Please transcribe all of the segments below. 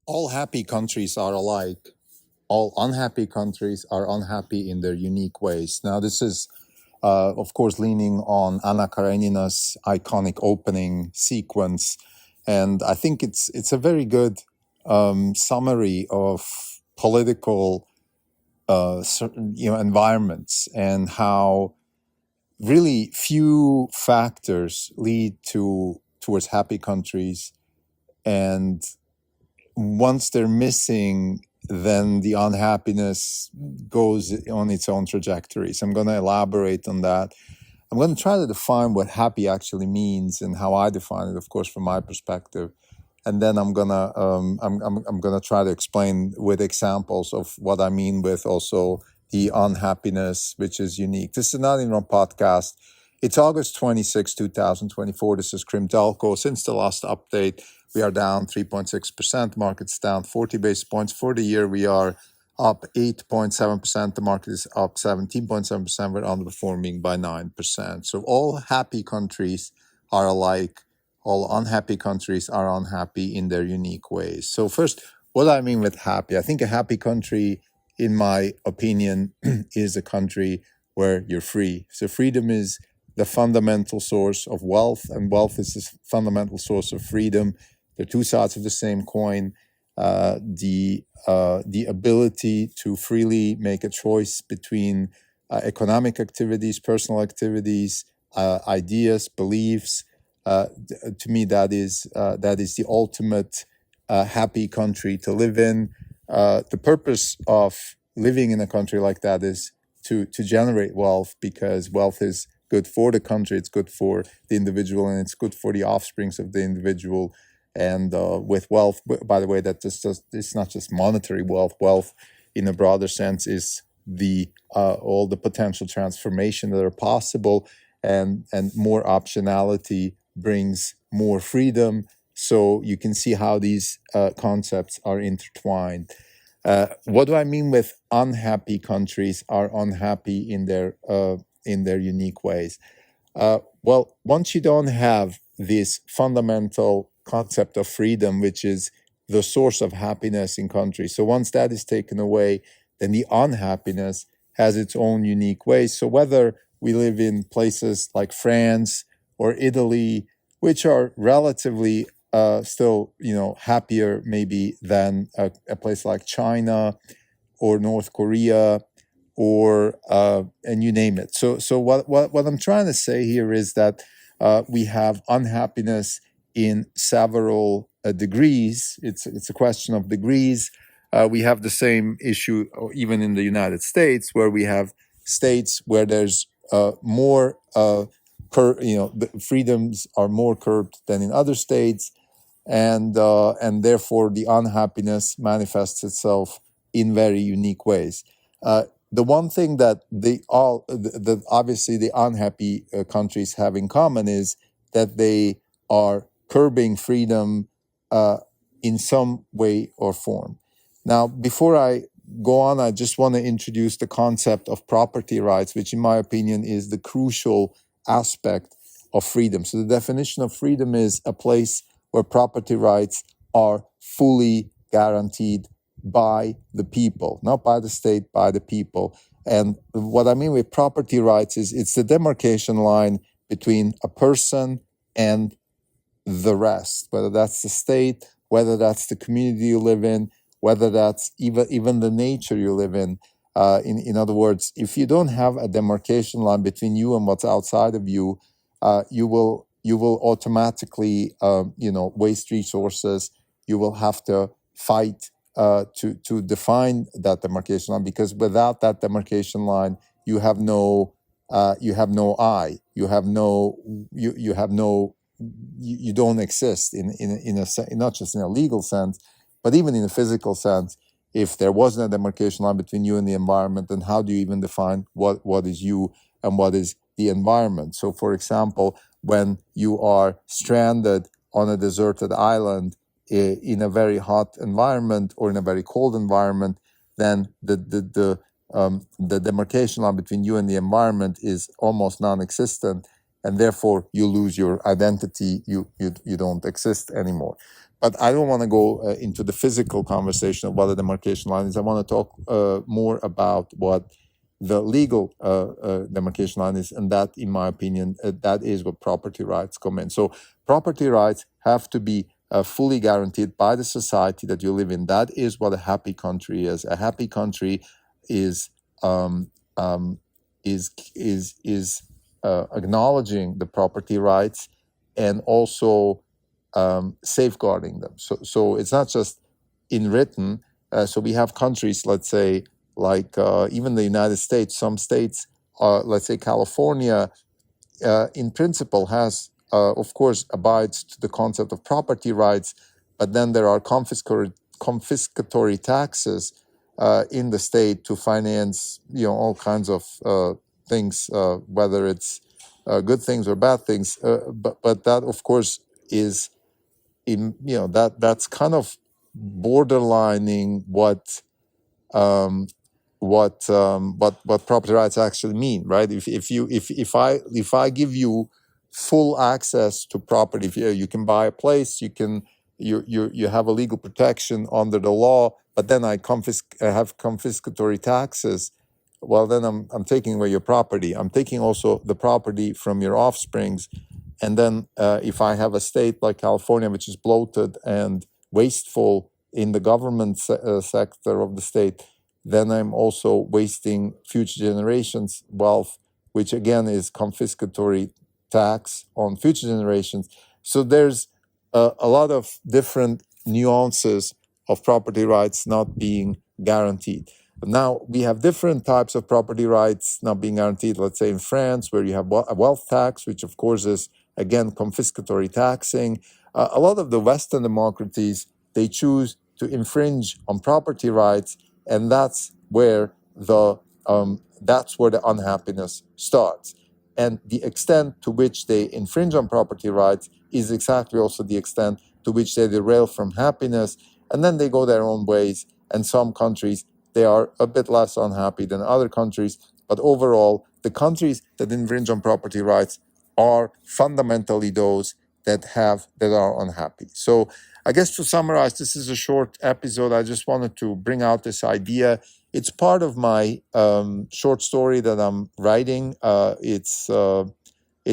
All happy countries are alike. All unhappy countries are unhappy in their unique ways. Now, this is, of course, leaning on Anna Karenina's iconic opening sequence, and I think it's a very good summary of political, environments and how really few factors lead towards happy countries, and once they're missing, then the unhappiness goes on its own trajectory. So I'm going to elaborate on that. I'm going to try to define what happy actually means and how I define it, of course, from my perspective. And then I'm gonna try to explain with examples of what I mean with also the unhappiness, which is unique. This is not in our podcast. It's August 26, 2024. This is Krim Dalko. Since the last update, we are down 3.6%. Market's down 40 basis points. For the year, we are up 8.7%. The market is up 17.7%. We're underperforming by 9%. So all happy countries are alike. All unhappy countries are unhappy in their unique ways. So first, what do I mean with happy? I think a happy country, in my opinion, is a country where you're free. So freedom is the fundamental source of wealth, and wealth is the fundamental source of freedom. They're two sides of the same coin. The ability to freely make a choice between economic activities, personal activities, ideas, beliefs. To me, that is the ultimate happy country to live in. The purpose of living in a country like that is to generate wealth, because wealth is good for the country, it's good for the individual, and it's good for the offsprings of the individual. And with wealth, by the way, it's not just monetary wealth. Wealth, in a broader sense, is the all the potential transformation that are possible, and more optionality brings more freedom. So you can see how these concepts are intertwined. What do I mean with unhappy countries are unhappy in their unique ways? Well, once you don't have this fundamental concept of freedom, which is the source of happiness in countries, so once that is taken away, then the unhappiness has its own unique ways. So whether we live in places like France or Italy, which are relatively still, happier maybe than a place like China or North Korea, or and you name it. So what I'm trying to say here is that we have unhappiness in several degrees. It's a question of degrees. We have the same issue, even in the United States, where we have states where there's more, the freedoms are more curbed than in other states, and therefore the unhappiness manifests itself in very unique ways. The one thing that obviously the unhappy countries have in common is that they are curbing freedom in some way or form. Now, before I go on, I just want to introduce the concept of property rights, which in my opinion is the crucial aspect of freedom. So the definition of freedom is a place where property rights are fully guaranteed by the people, not by the state, by the people. And what I mean with property rights is it's the demarcation line between a person and the rest, whether that's the state, whether that's the community you live in, whether that's even the nature you live in. In other words, if you don't have a demarcation line between you and what's outside of you, you will automatically waste resources. You will have to fight to define that demarcation line, because without that demarcation line, you have no I. You don't exist not just in a legal sense, but even in a physical sense. If there wasn't a demarcation line between you and the environment, then how do you even define what is you and what is the environment? So, for example, when you are stranded on a deserted island in a very hot environment or in a very cold environment, then the demarcation line between you and the environment is almost non-existent, and therefore you lose your identity. You don't exist anymore. but I don't want to go into the physical conversation of what a demarcation line is. I want to talk more about what the legal demarcation line is, and that, in my opinion, that is what property rights come in. So property rights have to be fully guaranteed by the society that you live in. That is what a happy country is. A happy country is um, um, is acknowledging the property rights and also safeguarding them. So it's not just in written. So we have countries, let's say, like even the United States. Some states, let's say California, in principle has, of course, abides to the concept of property rights, but then there are confiscatory taxes in the state to finance, all kinds of things, whether it's good things or bad things. But that, of course, is that's kind of borderlining um, what property rights actually mean, right? If I give you full access to property, if you can buy a place, you have a legal protection under the law, but then I have confiscatory taxes. Well, then I'm taking away your property. I'm taking also the property from your offsprings. And then if I have a state like California, which is bloated and wasteful in the government sector of the state, then I'm also wasting future generations' wealth, which again is confiscatory tax on future generations. So there's a lot of different nuances of property rights not being guaranteed. Now, we have different types of property rights not being guaranteed. Let's say in France, where you have a wealth tax, which of course is, again, confiscatory taxing. A lot of the Western democracies, they choose to infringe on property rights, and that's where the unhappiness starts. And the extent to which they infringe on property rights is exactly also the extent to which they derail from happiness, and then they go their own ways. And some countries, they are a bit less unhappy than other countries, but overall, the countries that infringe on property rights are fundamentally those that are unhappy. So I guess to summarize, this is a short episode. I just wanted to bring out this idea. It's part of my short story that I'm writing. It's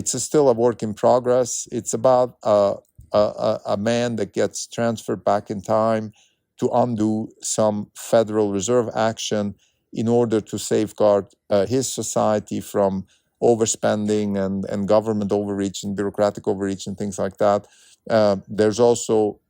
still a work in progress. It's about a man that gets transferred back in time to undo some Federal Reserve action in order to safeguard his society from overspending and government overreach and bureaucratic overreach and things like that. There's also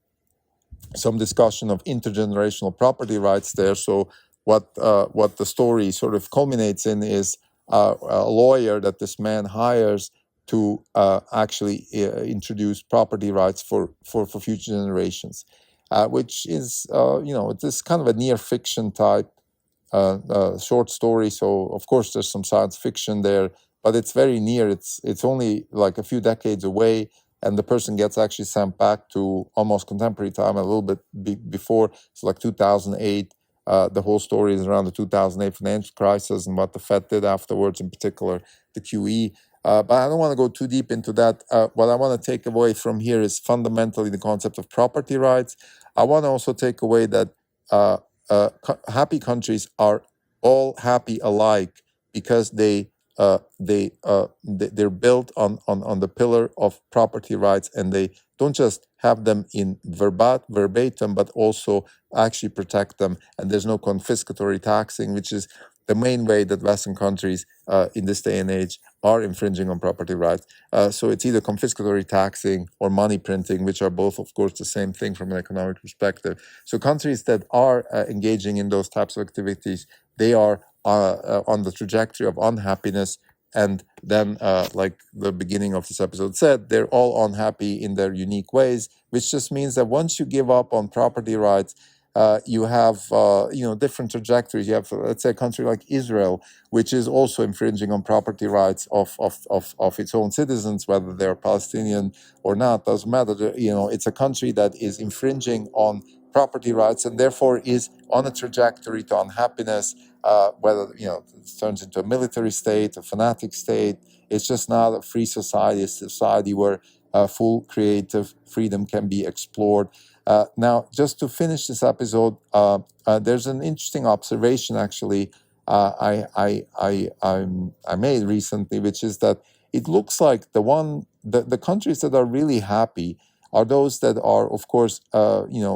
some discussion of intergenerational property rights there. So what the story sort of culminates in is a lawyer that this man hires to actually introduce property rights for future generations, which is it's kind of a near fiction type short story. So of course there's some science fiction there, but it's very near. It's only like a few decades away, and the person gets actually sent back to almost contemporary time, a little bit before. It's like 2008. The whole story is around the 2008 financial crisis and what the Fed did afterwards, in particular the QE. But I don't want to go too deep into that. What I want to take away from here is fundamentally the concept of property rights. I want to also take away that happy countries are all happy alike because they're built on the pillar of property rights, and they don't just have them in verbatim, but also actually protect them. And there's no confiscatory taxing, which is the main way that Western countries in this day and age are infringing on property rights. So it's either confiscatory taxing or money printing, which are both, of course, the same thing from an economic perspective. So countries that are engaging in those types of activities, they are on the trajectory of unhappiness. And then, like the beginning of this episode said, they're all unhappy in their unique ways, which just means that once you give up on property rights, you have different trajectories. You have, let's say, a country like Israel, which is also infringing on property rights of its own citizens, whether they're Palestinian or not, doesn't matter. It's a country that is infringing on property rights and therefore is on a trajectory to unhappiness. Whether it turns into a military state, a fanatic state, it's just not a free society. It's a society where full creative freedom can be explored. Now, just to finish this episode, there's an interesting observation actually I made recently, which is that it looks like the countries that are really happy are those that are, of course,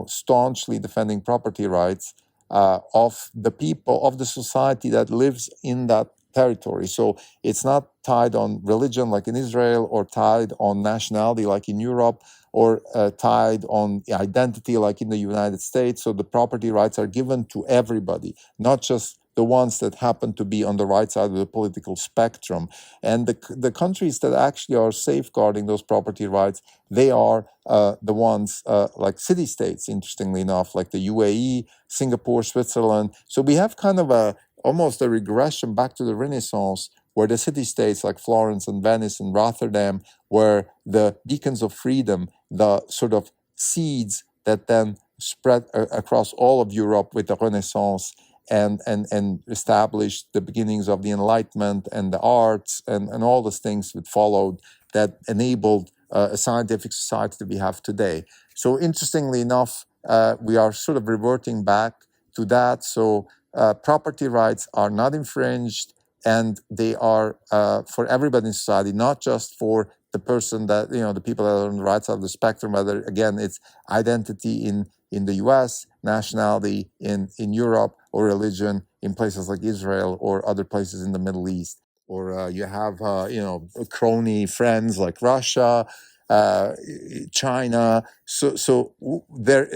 staunchly defending property rights of the people of the society that lives in that territory. So it's not tied on religion like in Israel, or tied on nationality like in Europe, or tied on identity like in the United States. So the property rights are given to everybody, not just the ones that happen to be on the right side of the political spectrum. And the countries that actually are safeguarding those property rights, they are the ones like city states, interestingly enough, like the UAE, Singapore, Switzerland. So we have kind of almost a regression back to the Renaissance, where the city states like Florence and Venice and Rotterdam were the beacons of freedom, the sort of seeds that then spread across all of Europe with the Renaissance, and established the beginnings of the Enlightenment and the arts, and all those things that followed, that enabled a scientific society that we have today. So interestingly enough, we are sort of reverting back to that. So property rights are not infringed, and they are for everybody in society, not just for the person that, the people that are on the right side of the spectrum, whether, again, it's identity in the US, nationality in Europe, or religion in places like Israel or other places in the Middle East. Or you have, crony friends like Russia, China. So there,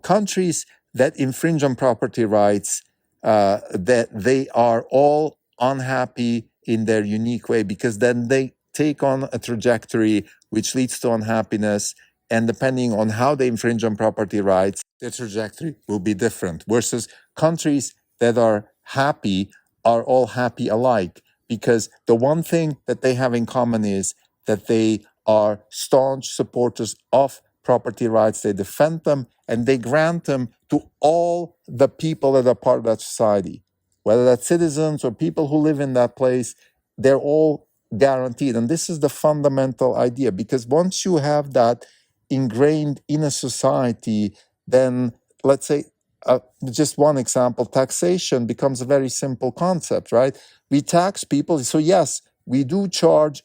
countries that infringe on property rights, that they are all unhappy in their unique way, because then they take on a trajectory which leads to unhappiness. And depending on how they infringe on property rights, their trajectory will be different. Versus countries that are happy are all happy alike, because the one thing that they have in common is that they are staunch supporters of property rights. They defend them, and they grant them to all the people that are part of that society, whether that's citizens or people who live in that place. They're all guaranteed. And this is the fundamental idea, because once you have that ingrained in a society, then, let's say, just one example, taxation becomes a very simple concept, right? We tax people. So yes, we do charge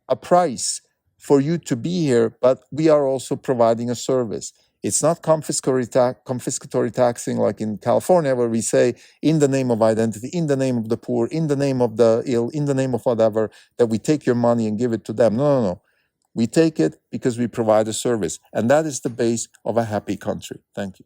a price for you to be here, but we are also providing a service. It's not confiscatory taxing like in California, where we say, in the name of identity, in the name of the poor, in the name of the ill, in the name of whatever, that we take your money and give it to them. No. We take it because we provide a service. And that is the base of a happy country. Thank you.